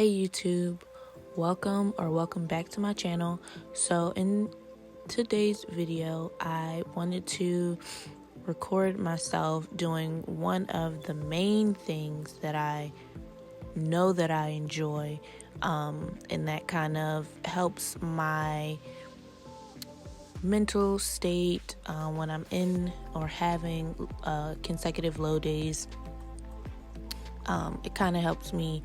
Hey YouTube, welcome back to my channel. So in today's video, I wanted to record myself doing one of the main things that I know that I enjoy, and that kind of helps my mental state when I'm in or having consecutive low days. It kind of helps me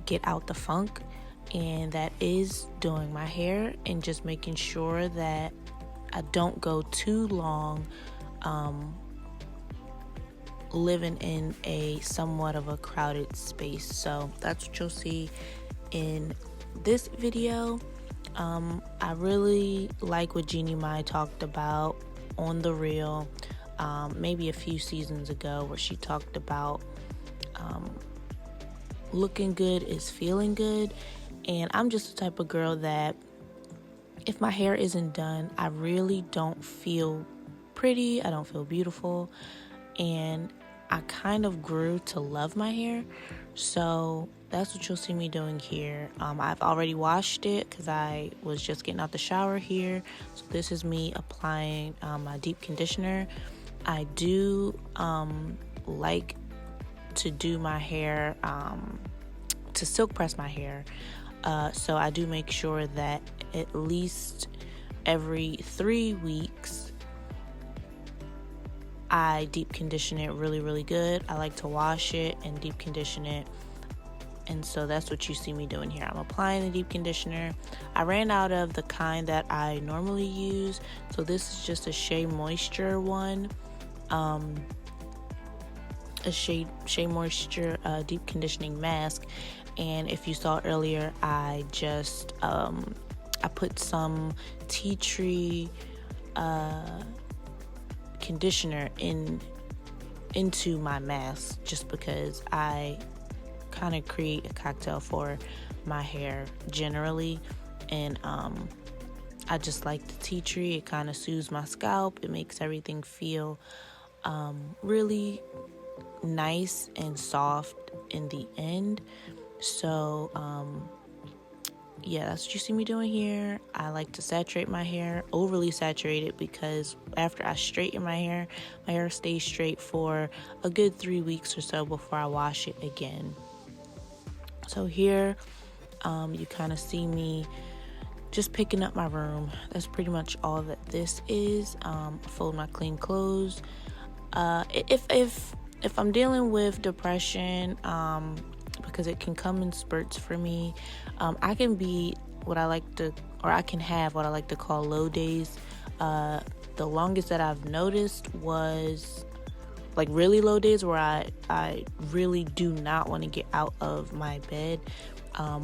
get out the funk, and that is doing my hair and just making sure that I don't go too long living in a somewhat of a crowded space. So that's what you'll see in this video. I really like what Jeannie Mai talked about on The Real maybe a few seasons ago, where she talked about looking good is feeling good. And I'm just the type of girl that if my hair isn't done, I really don't feel pretty, I don't feel beautiful, and I kind of grew to love my hair. So that's what you'll see me doing here. I've already washed it because I was just getting out the shower here. So this is me applying my deep conditioner. I do like to do my hair, to silk press my hair. So I do make sure that at least every 3 weeks I deep condition it really good. I like to wash it and deep condition it. And so that's what you see me doing here. I'm applying the deep conditioner. I ran out of the kind that I normally use, so this is just a Shea Moisture one. A Shea Moisture deep conditioning mask. And if you saw earlier, I just I put some tea tree conditioner into my mask, just because I kind of create a cocktail for my hair generally. And I just like the tea tree. It kind of soothes my scalp. It makes everything feel really nice and soft in the end. So yeah, that's what you see me doing here. I like to saturate my hair, overly saturate it, because after I straighten my hair stays straight for a good 3 weeks or so before I wash it again. So here you kind of see me just picking up my room. That's pretty much all that this is. Fold my clean clothes. If I'm dealing with depression, because it can come in spurts for me, I can have what I like to call low days. The longest that I've noticed was like really low days where I really do not want to get out of my bed. I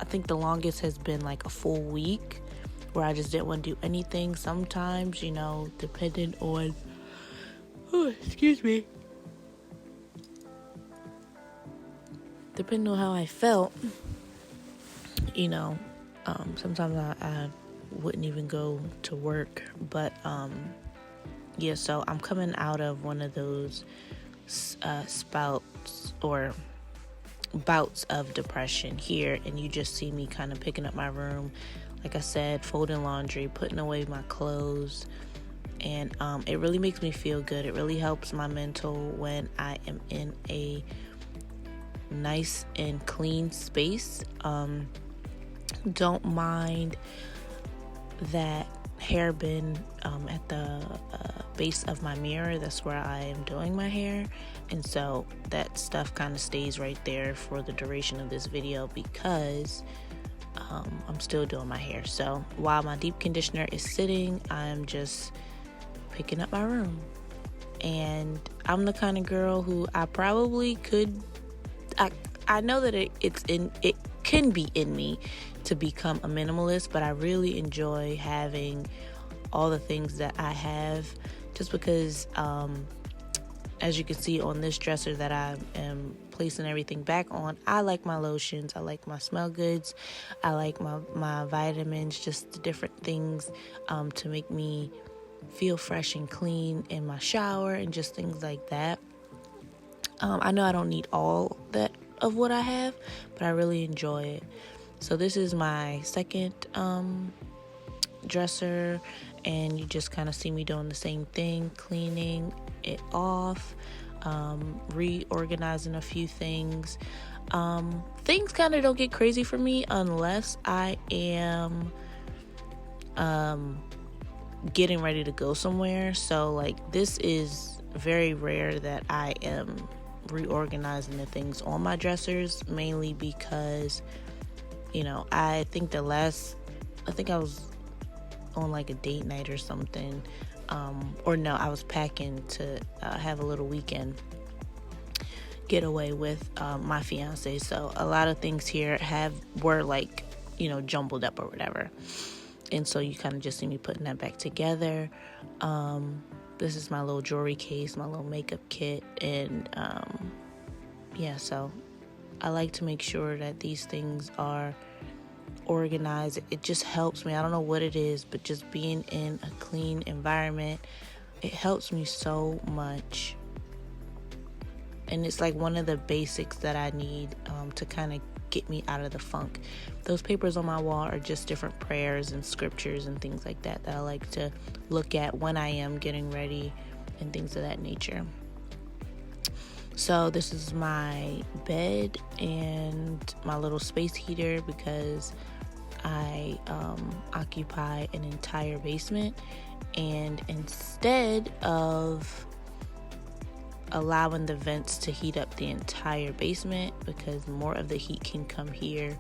think the longest has been like a full week where I just didn't want to do anything. Sometimes, depending on depending on how I felt, sometimes I wouldn't even go to work. But yeah, so I'm coming out of one of those spouts or bouts of depression here, and you just see me kind of picking up my room, like I said, folding laundry, putting away my clothes. And it really makes me feel good. It really helps my mental when I am in a nice and clean space. Don't mind that hairband at the base of my mirror. That's where I am doing my hair, and so that stuff kind of stays right there for the duration of this video, because I'm still doing my hair. So while my deep conditioner is sitting, I'm just picking up my room. And I'm the kind of girl who I probably could, I know that it can be in me to become a minimalist, but I really enjoy having all the things that I have, just because as you can see on this dresser that I am placing everything back on, I like my lotions, I like my smell goods, I like my vitamins, just the different things to make me feel fresh and clean in my shower, and just things like that. I know I don't need all that of what I have, but I really enjoy it. So this is my second dresser, and you just kind of see me doing the same thing, cleaning it off, reorganizing a few things. Things kind of don't get crazy for me unless I am getting ready to go somewhere. So like this is very rare that I am reorganizing the things on my dressers, mainly because, you know, I think I was on like a date night or something, or no, I was packing to have a little weekend getaway with my fiance. So a lot of things here were like, you know, jumbled up or whatever, and so you kind of just see me putting that back together. This is my little jewelry case, my little makeup kit, and yeah, so I like to make sure that these things are organized. It just helps me. I don't know what it is, but just being in a clean environment, it helps me so much. And it's like one of the basics that I need to kind of get me out of the funk. Those papers on my wall are just different prayers and scriptures and things like that I like to look at when I am getting ready and things of that nature. So this is my bed and my little space heater, because I occupy an entire basement, and instead of allowing the vents to heat up the entire basement, because more of the heat can come here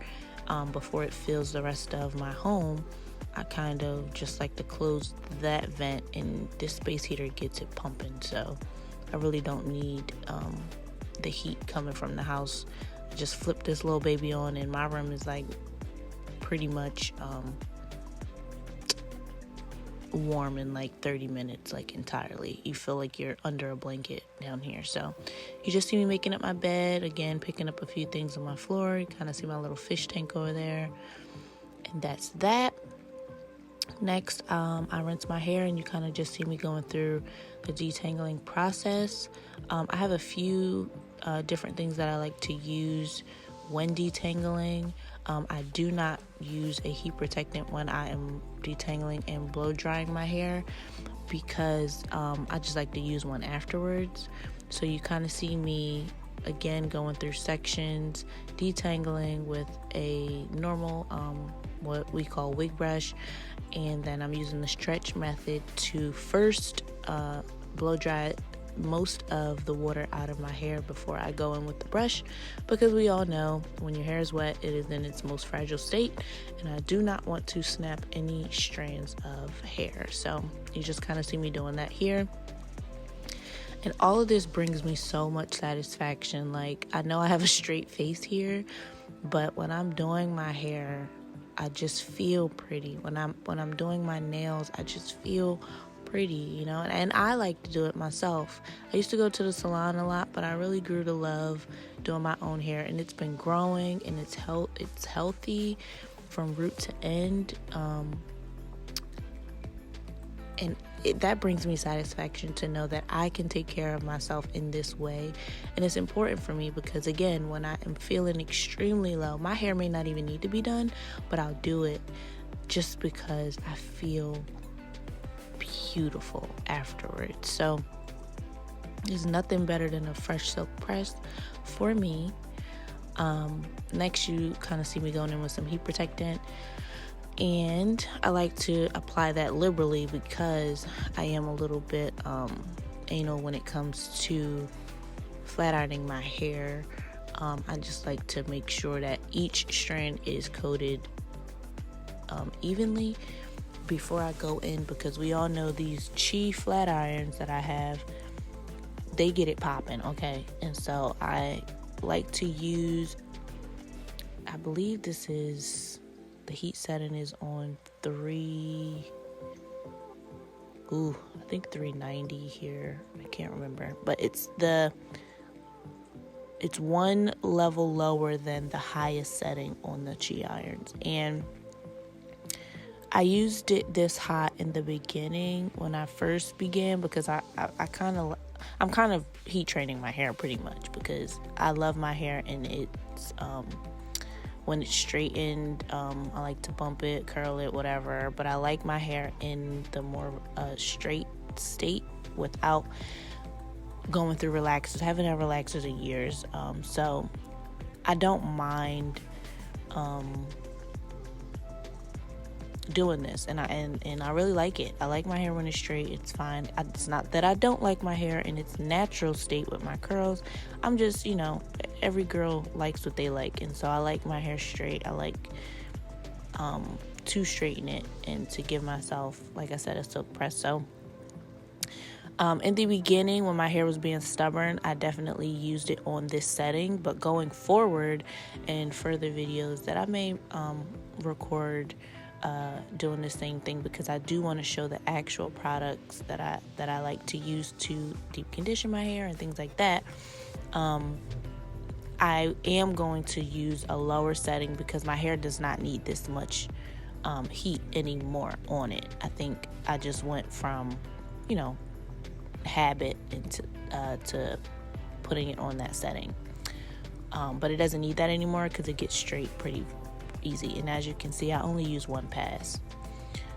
before it fills the rest of my home, I kind of just like to close that vent, and this space heater gets it pumping. So I really don't need the heat coming from the house. I just flip this little baby on, and my room is like pretty much warm in like 30 minutes, like entirely. You feel like you're under a blanket down here. So you just see me making up my bed, again picking up a few things on my floor. You kind of see my little fish tank over there, and that's that. Next, I rinse my hair, and you kind of just see me going through the detangling process. I have a few different things that I like to use when detangling. I do not use a heat protectant when I am detangling and blow drying my hair, because I just like to use one afterwards. So you kind of see me again going through sections, detangling with a normal what we call wig brush, and then I'm using the stretch method to first blow dry most of the water out of my hair before I go in with the brush, because we all know when your hair is wet, it is in its most fragile state, and I do not want to snap any strands of hair. So you just kind of see me doing that here. And all of this brings me so much satisfaction. Like, I know I have a straight face here, but when I'm doing my hair, I just feel pretty. When I'm doing my nails, I just feel pretty, you know. And I like to do it myself. I used to go to the salon a lot, but I really grew to love doing my own hair, and it's been growing, and it's healthy from root to end. And that brings me satisfaction to know that I can take care of myself in this way. And it's important for me because, again, when I am feeling extremely low, my hair may not even need to be done, but I'll do it just because I feel beautiful afterwards. So there's nothing better than a fresh silk press for me. Next, you kind of see me going in with some heat protectant. And I like to apply that liberally because I am a little bit anal when it comes to flat ironing my hair. I just like to make sure that each strand is coated evenly before I go in, because we all know these Chi flat irons that I have, they get it popping, okay? And so I like to use, I believe this is, the heat setting is on 390 here. I can't remember, but it's one level lower than the highest setting on the Chi irons. And I used it this hot in the beginning when I first began because I I'm kind of heat training my hair pretty much, because I love my hair, and it's when it's straightened, I like to bump it, curl it, whatever, but I like my hair in the more straight state without going through relaxers. I haven't had relaxers in years, so I don't mind doing this, and I really like it. I like my hair when it's straight. It's fine. It's not that I don't like my hair in its natural state with my curls. I'm just, every girl likes what they like, and so I like my hair straight. I like to straighten it and to give myself, like I said, a silk press. So in the beginning, when my hair was being stubborn, I definitely used it on this setting, but going forward in further videos that I may record doing the same thing, because I do want to show the actual products that I like to use to deep condition my hair and things like that. I am going to use a lower setting because my hair does not need this much heat anymore on it. I think I just went from, habit into to putting it on that setting. But it doesn't need that anymore because it gets straight pretty easy, and as you can see, I only use one pass.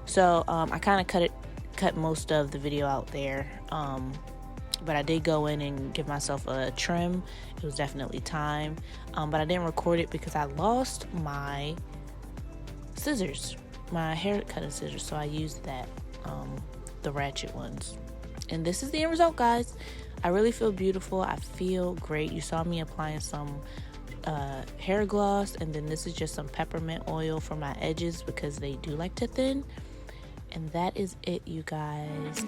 So I kind of cut most of the video out there, but I did go in and give myself a trim. It was definitely time, but I didn't record it because I lost my scissors, my hair cutting scissors, so I used that, the ratchet ones. And this is the end result, guys. I really feel beautiful. I feel great. You saw me applying some hair gloss, and then this is just some peppermint oil for my edges because they do like to thin. And that is it, you guys.